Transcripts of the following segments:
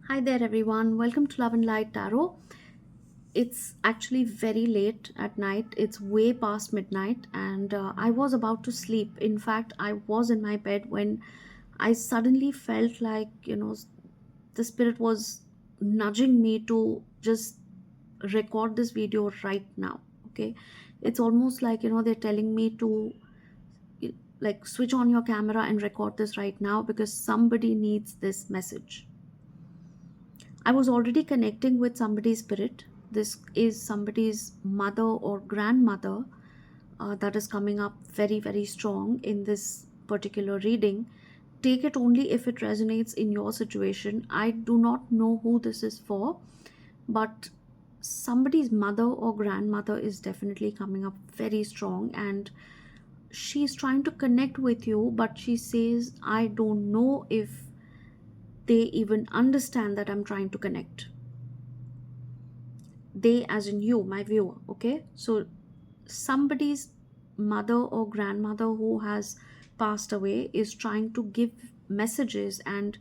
Hi there, everyone. Welcome to Love and Light Tarot. It's actually very late at night. It's way past midnight, and I was about to sleep. In fact, I was in my bed when I suddenly felt like, the spirit was nudging me to just record this video right now. Okay. It's almost like, they're telling me to like switch on your camera and record this right now because somebody needs this message. I was already connecting with somebody's spirit. This is somebody's mother or grandmother that is coming up very, very strong in this particular reading. Take it only if it resonates in your situation. I do not know who this is for, but somebody's mother or grandmother is definitely coming up very strong, and she's trying to connect with you, but she says, I don't know if they even understand that I'm trying to connect. They as in you, my viewer. Okay, so somebody's mother or grandmother who has passed away is trying to give messages, and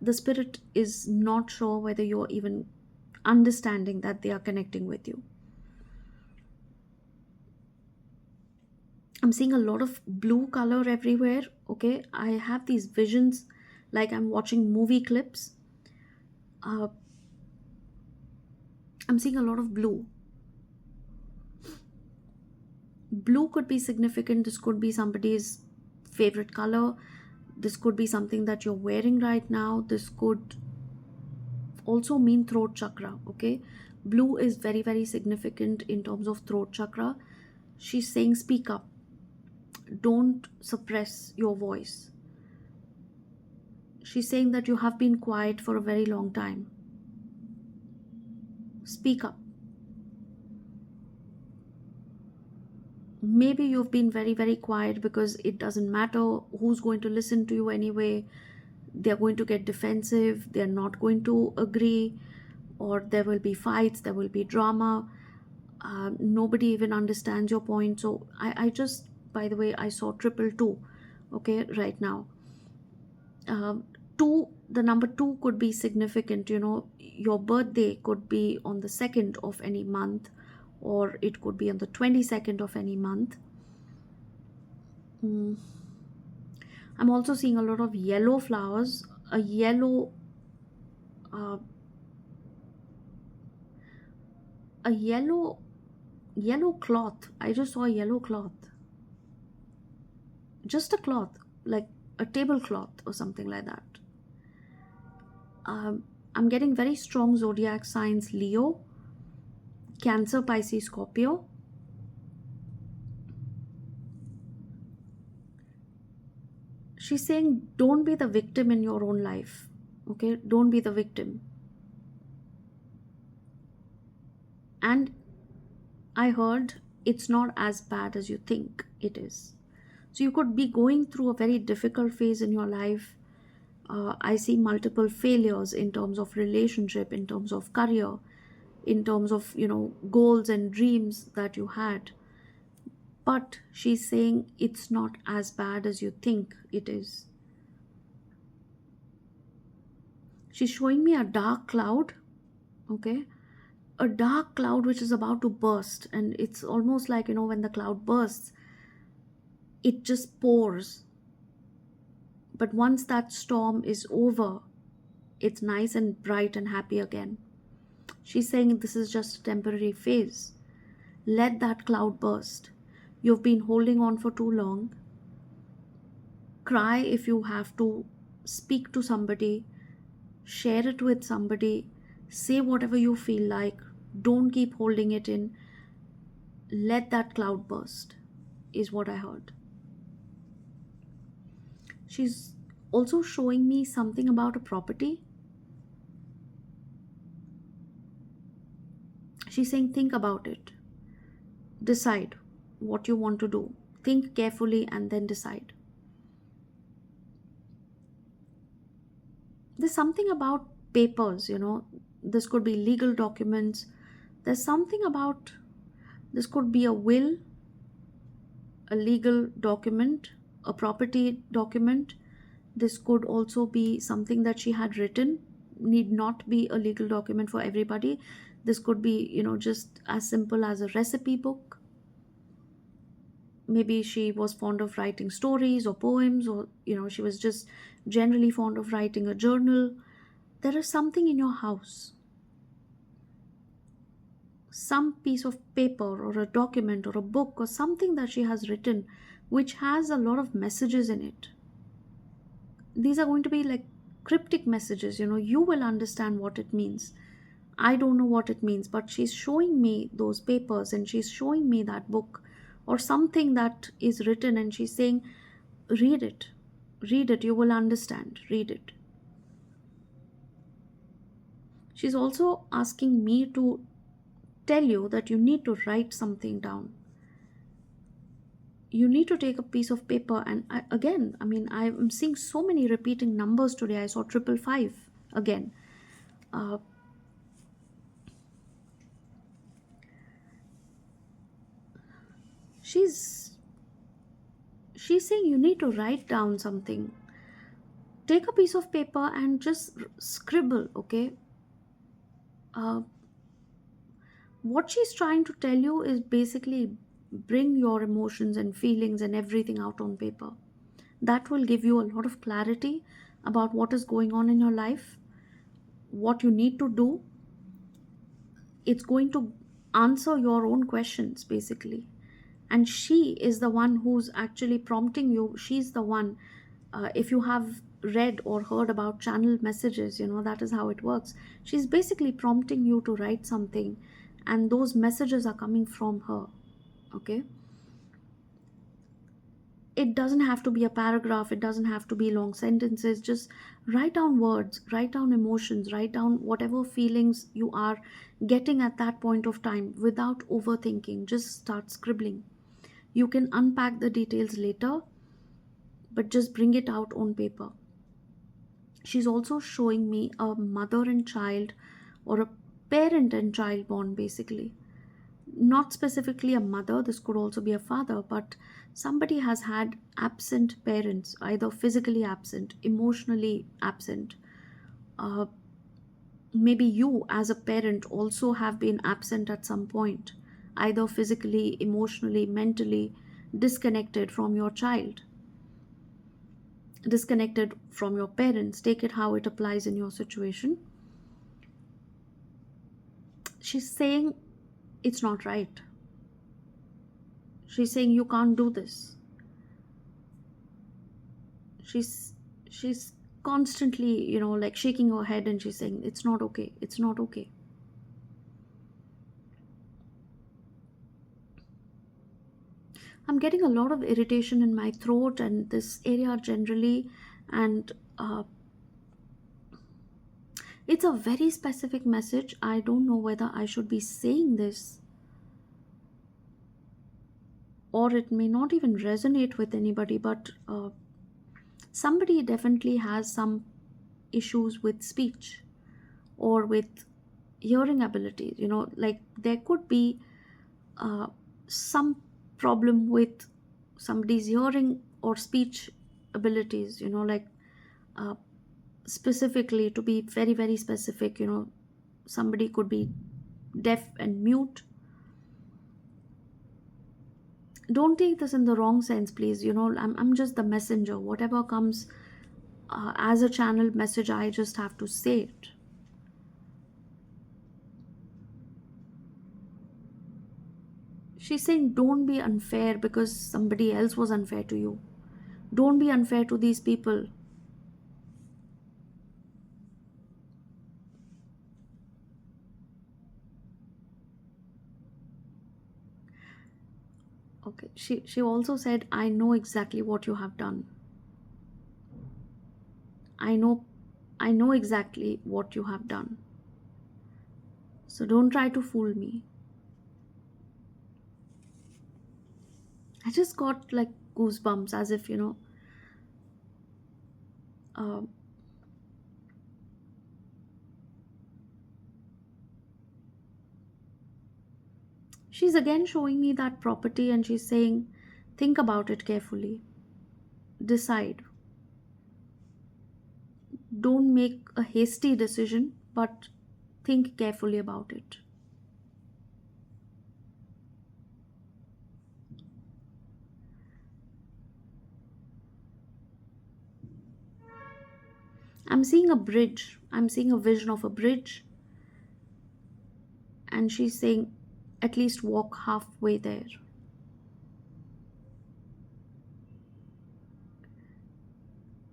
the spirit is not sure whether you're even understanding that they are connecting with you. I'm seeing a lot of blue color everywhere. Okay, I have these visions like I'm watching movie clips. uh, I'm seeing a lot of blue. Blue could be significant. This could be somebody's favorite color. This could be something that you're wearing right now. This could also mean throat chakra. Okay, blue is very, very significant in terms of throat chakra. She's saying speak up, don't suppress your voice. She's saying that you have been quiet for a very long time. Speak up. Maybe you've been very, very quiet because it doesn't matter who's going to listen to you anyway. They're going to get defensive, they're not going to agree, or there will be fights, there will be drama. Nobody even understands your point. So I just, by the way, I saw triple two, okay, right now. Two, the number two could be significant. Your birthday could be on the 2nd of any month, or it could be on the 22nd of any month. Mm. I'm also seeing a lot of yellow flowers, a uh, a yellow cloth. I just saw a yellow cloth, just a cloth, like a tablecloth or something like that. I'm getting very strong zodiac signs: Leo, Cancer, Pisces, Scorpio. She's saying don't be the victim in your own life. Okay, don't be the victim. And I heard it's not as bad as you think it is. So you could be going through a very difficult phase in your life. I see multiple failures in terms of relationship, in terms of career, in terms of goals and dreams that you had. But she's saying it's not as bad as you think it is. She's showing me a dark cloud. Okay, a dark cloud which is about to burst, and it's almost like when the cloud bursts, it just pours. But once that storm is over, it's nice and bright and happy again. She's saying this is just a temporary phase. Let that cloud burst. You've been holding on for too long. Cry if you have to, speak to somebody, share it with somebody, say whatever you feel like. Don't keep holding it in. Let that cloud burst, is what I heard. She's also showing me something about a property. She's saying, think about it. Decide what you want to do. Think carefully and then decide. There's something about papers. This could be legal documents. There's something about, this could be a will, a legal document, a property document. This could also be something that she had written. need not be a legal document for everybody. This could be, just as simple as a recipe book. Maybe she was fond of writing stories or poems, or she was just generally fond of writing a journal. There is something in your house, some piece of paper or a document or a book or something that she has written, which has a lot of messages in it. These are going to be like cryptic messages. You will understand what it means. I don't know what it means, but she's showing me those papers and she's showing me that book or something that is written, and she's saying, read it, read it, you will understand, read it. She's also asking me to tell you that you need to write something down. You need to take a piece of paper, and again, I mean, I'm seeing so many repeating numbers today. I saw 555 again. uh, she's she's saying you need to write down something. Take a piece of paper and just scribble, okay? uh, what she's trying to tell you is basically bring your emotions and feelings and everything out on paper. That will give you a lot of clarity about what is going on in your life, what you need to do. It's going to answer your own questions basically. And she is the one who's actually prompting you. She's the one, if you have read or heard about channel messages, that is how it works. She's basically prompting you to write something, and those messages are coming from her, okay? It doesn't have to be a paragraph, it doesn't have to be long sentences. Just write down words, write down emotions, write down whatever feelings you are getting at that point of time without overthinking. Just start scribbling. You can unpack the details later, but just bring it out on paper. She's also showing me a mother and child, or a parent and child bond basically. Not specifically a mother, this could also be a father, but somebody has had absent parents, either physically absent, emotionally absent. uh, Maybe you as a parent also have been absent at some point, either physically, emotionally, mentally disconnected from your child, disconnected from your parents. Take it how it applies in your situation. She's saying it's not right. She's saying you can't do this. She's constantly, like shaking her head, and she's saying it's not okay, it's not okay. I'm getting a lot of irritation in my throat and this area generally, and it's a very specific message. I don't know whether I should be saying this, or it may not even resonate with anybody, but somebody definitely has some issues with speech or with hearing abilities. Like there could be uh, some problem with somebody's hearing or speech abilities, like uh, specifically, to be very very specific, somebody could be deaf and mute. Don't take this in the wrong sense, please. I'm just the messenger. Whatever comes as a channel message, I just have to say it. She's saying don't be unfair because somebody else was unfair to you. Don't be unfair to these people. Okay, she also said, I know exactly what you have done. I know i know exactly what you have done, so don't try to fool me. I just got like goosebumps, as if uh, she's again showing me that property, and she's saying, think about it carefully, decide. Don't make a hasty decision, but think carefully about it. I'm seeing a bridge. I'm seeing a vision of a bridge, and she's saying, at least walk halfway there.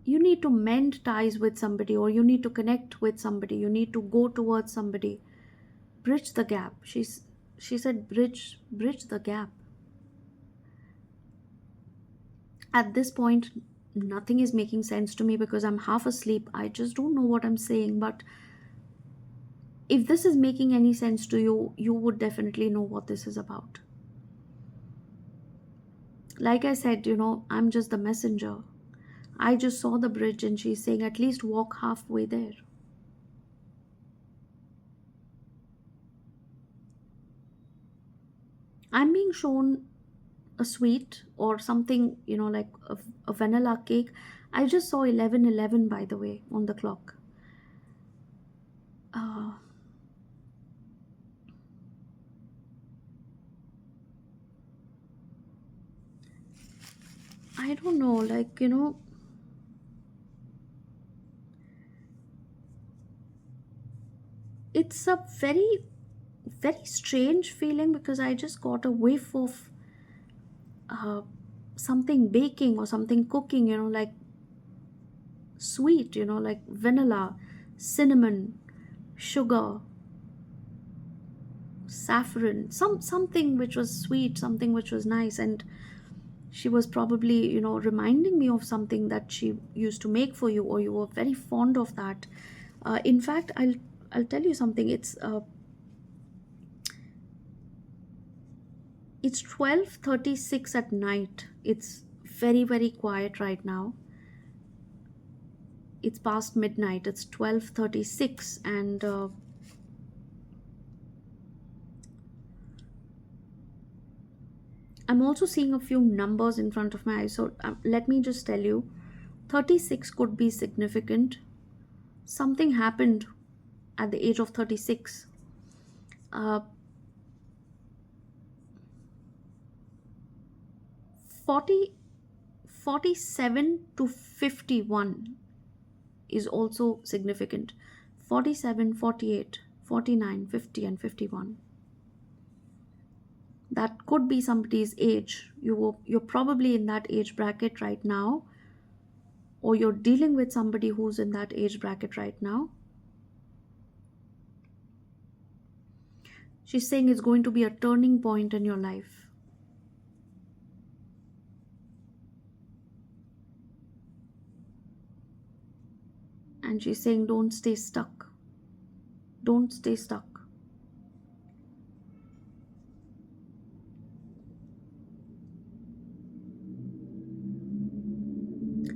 You need to mend ties with somebody, or you need to connect with somebody. You need to go towards somebody. Bridge the gap. She said, bridge the gap. At this point, nothing is making sense to me because I'm half asleep. I just don't know what I'm saying, but if this is making any sense to you, you would definitely know what this is about. Like I said, I'm just the messenger. I just saw the bridge and she's saying, at least walk halfway there. I'm being shown a sweet or something, like a vanilla cake. I just saw 11:11, by the way, on the clock. Uh, I don't know, like, it's a very, very strange feeling because I just got a whiff of uh, something baking or something cooking, like sweet, like vanilla, cinnamon, sugar, saffron, something which was sweet, something which was nice. And she was probably, reminding me of something that she used to make for you, or you were very fond of that. In fact, I'll tell you something. It's 12:36 at night. It's very, very quiet right now. It's past midnight. It's 12:36, and I'm also seeing a few numbers in front of my eyes. So let me just tell you, 36 could be significant. Something happened at the age of 36. Uh, 40, 47 to 51 is also significant. 47, 48, 49, 50, and 51. That could be somebody's age. You're probably in that age bracket right now, or you're dealing with somebody who's in that age bracket right now. She's saying it's going to be a turning point in your life. And she's saying, don't stay stuck. Don't stay stuck.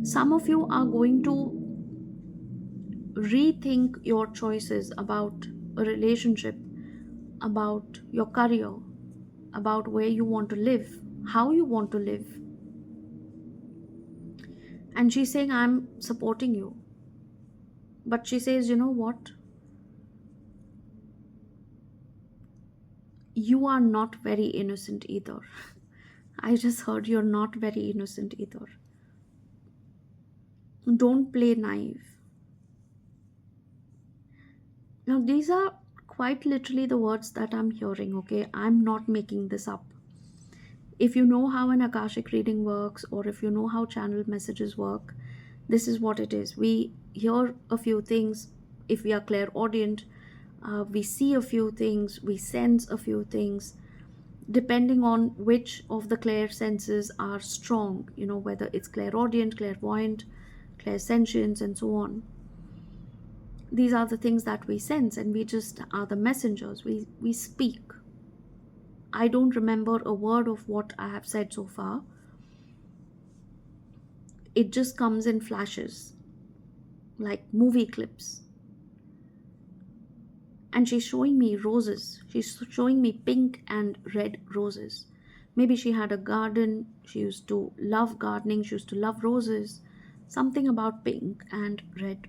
Some of you are going to rethink your choices about a relationship, about your career, about where you want to live, how you want to live. And she's saying, I'm supporting you. But she says, you know what? You are not very innocent either. I just heard you're not very innocent either. Don't play naive. Now, these are quite literally the words that I'm hearing, okay? I'm not making this up. If you know how an Akashic reading works, or if you know how channel messages work, this is what it is. We hear a few things. If we are clairaudient, we see a few things, we sense a few things, depending on which of the clair senses are strong, whether it's clairaudient, clairvoyant, clairsentience, and so on. These are the things that we sense, and we just are the messengers. We speak. I don't remember a word of what I have said so far. It just comes in flashes, like movie clips. And she's showing me roses. She's showing me pink and red roses. Maybe she had a garden. She used to love gardening. She used to love roses. Something about pink and red.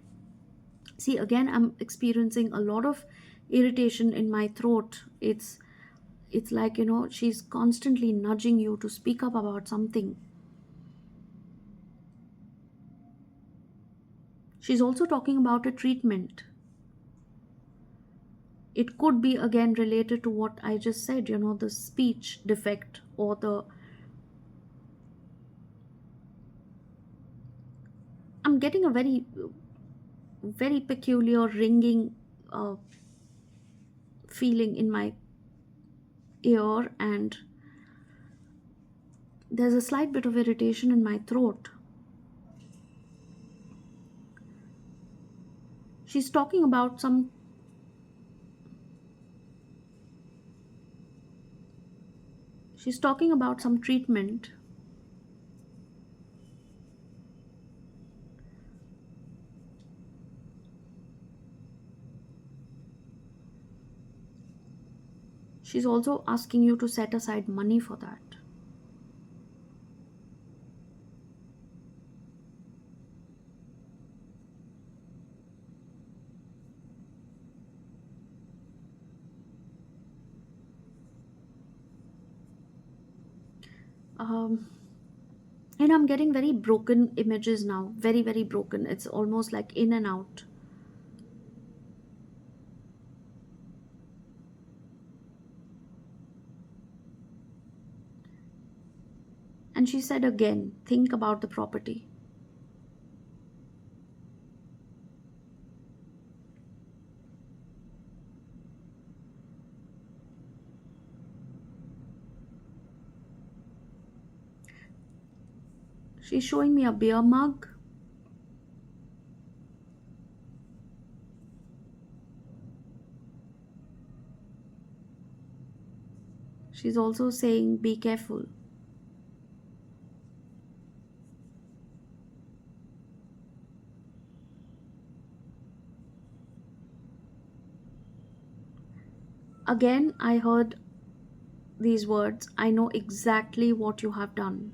See, again, I'm experiencing a lot of irritation in my throat. It's like, she's constantly nudging you to speak up about something. She's also talking about a treatment. It could be again related to what I just said, the speech defect, or the I'm getting a very peculiar ringing uh, feeling in my ear, and there's a slight bit of irritation in my throat. She's talking about some she's talking about some treatment. She's also asking you to set aside money for that. Um, I'm getting very broken images now. Very, very broken. It's almost like in and out. And she said again, think about the property. She's showing me a beer mug. She's also saying, be careful. Again, I heard these words, I know exactly what you have done,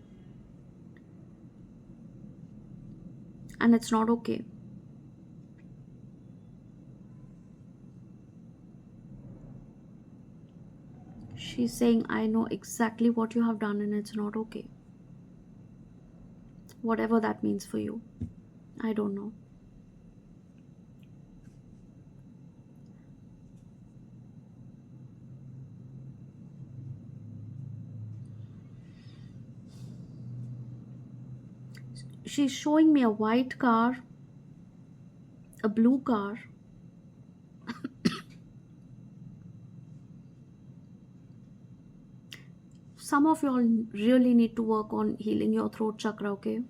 and it's not okay. She's saying, I know exactly what you have done, and it's not okay. Whatever that means for you. I don't know. She's showing me a white car, a blue car. Some of y'all really need to work on healing your throat chakra, okay?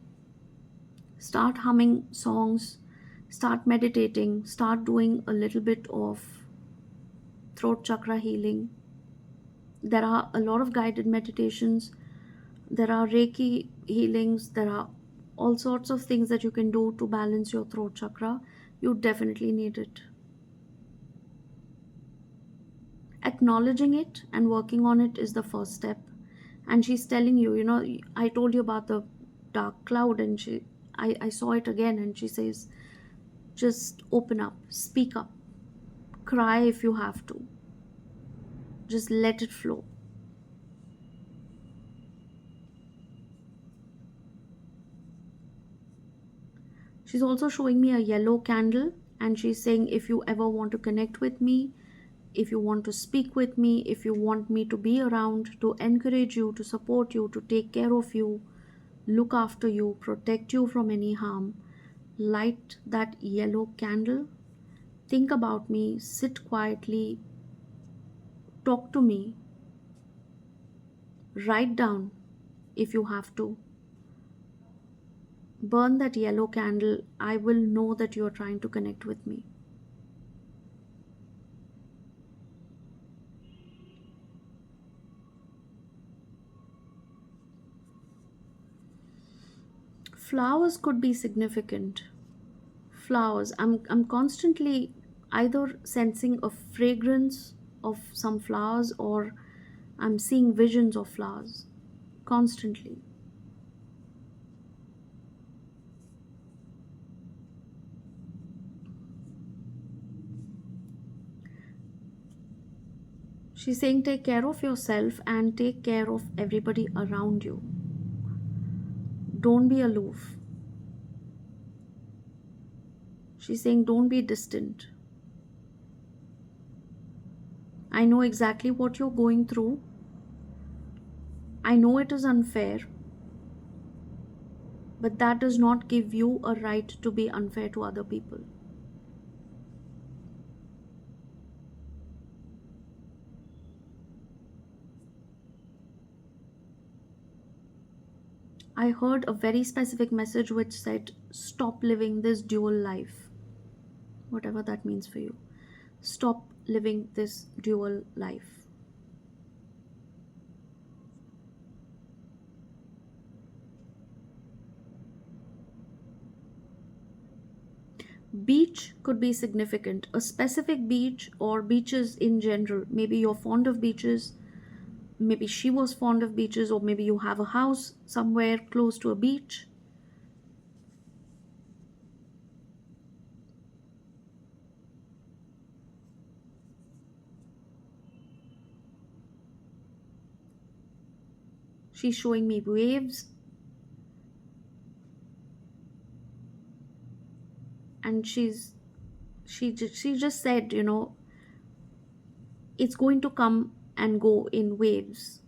Start humming songs, start meditating, start doing a little bit of throat chakra healing. There are a lot of guided meditations, there are Reiki healings, there are all sorts of things that you can do to balance your throat chakra. You definitely need it. Acknowledging it and working on it is the first step. And she's telling you, I told you about the dark cloud, and I saw it again, and she says, just open up, speak up, cry if you have to, just let it flow. She's also showing me a yellow candle, and she's saying, if you ever want to connect with me, if you want to speak with me, if you want me to be around to encourage you, to support you, to take care of you, look after you, protect you from any harm, light that yellow candle, think about me, sit quietly, talk to me, write down if you have to. Burn that yellow candle. I will know that you are trying to connect with me. Flowers could be significant. Flowers. I'm constantly either sensing a fragrance of some flowers, or I'm seeing visions of flowers constantly. She's saying take care of yourself and take care of everybody around you. Don't be aloof. She's saying don't be distant. I know exactly what you're going through. I know it is unfair, but that does not give you a right to be unfair to other people. I heard a very specific message which said, stop living this dual life. Whatever that means for you. Stop living this dual life. Beach could be significant. A specific beach or beaches in general. Maybe you're fond of beaches. Maybe she was fond of beaches, or maybe you have a house somewhere close to a beach. She's showing me waves, and she just said, it's going to come and go in waves.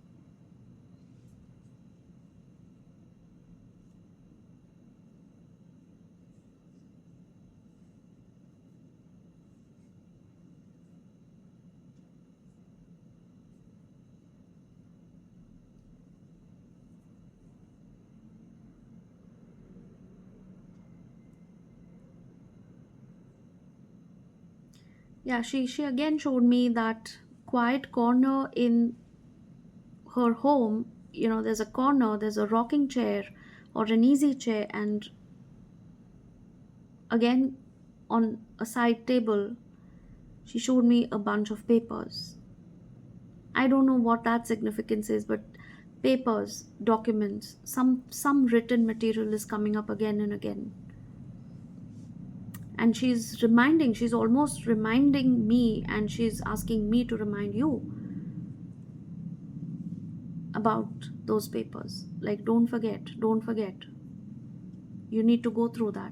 Yeah, she again showed me that quiet corner in her home. There's a corner, there's a rocking chair or an easy chair, and again on a side table she showed me a bunch of papers. I don't know what that significance is, but papers, documents, some written material is coming up again and again. And she's almost reminding me, and she's asking me to remind you about those papers. Like, don't forget. You need to go through that.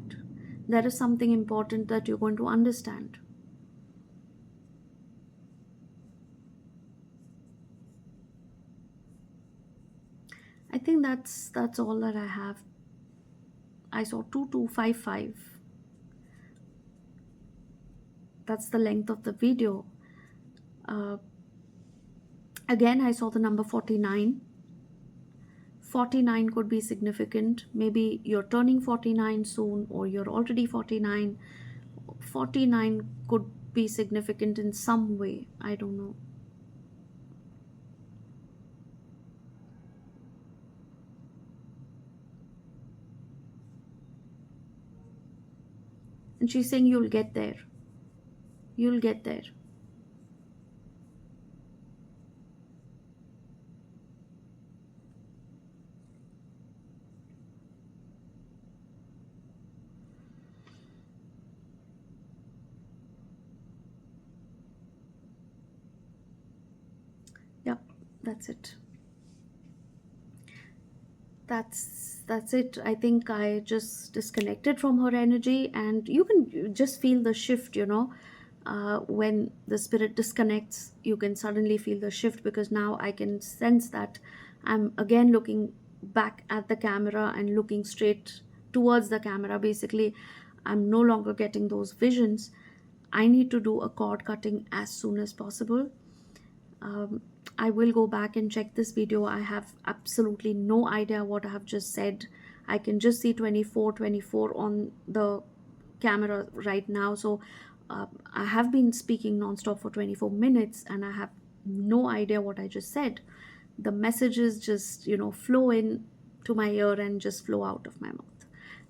There is something important that you're going to understand. I think that's all that I have. I saw 2255. That's the length of the video. uh, Again, I saw the number 49. 49 could be significant. Maybe you're turning 49 soon, or you're already 49. 49 could be significant in some way. I don't know. And she's saying you'll get there. You'll get there. Yep, that's it. That's it. I think I just disconnected from her energy, and you can just feel the shift. When the spirit disconnects, you can suddenly feel the shift, because now I can sense that I'm again looking back at the camera and looking straight towards the camera. Basically, I'm no longer getting those visions. I need to do a cord cutting as soon as possible. um, I will go back and check this video. I have absolutely no idea what I have just said. I can just see 24 on the camera right now. So I have been speaking nonstop for 24 minutes, and I have no idea what I just said. The messages just, flow in to my ear and just flow out of my mouth.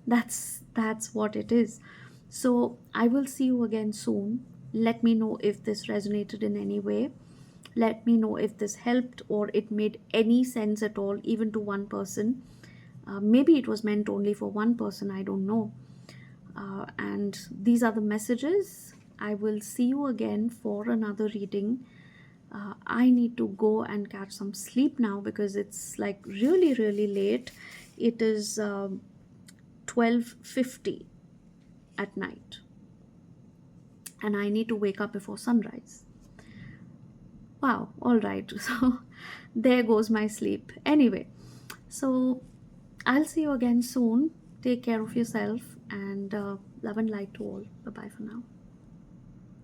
That's what it is. So I will see you again soon. Let me know if this resonated in any way. Let me know if this helped or it made any sense at all, even to one person. Maybe it was meant only for one person, I don't know. And these are the messages. I will see you again for another reading. I need to go and catch some sleep now because it's like really, really late. It is 12:50 at night, and I need to wake up before sunrise. Wow, all right. So there goes my sleep. Anyway, so I'll see you again soon. Take care of yourself, and love and light to all. Bye bye for now.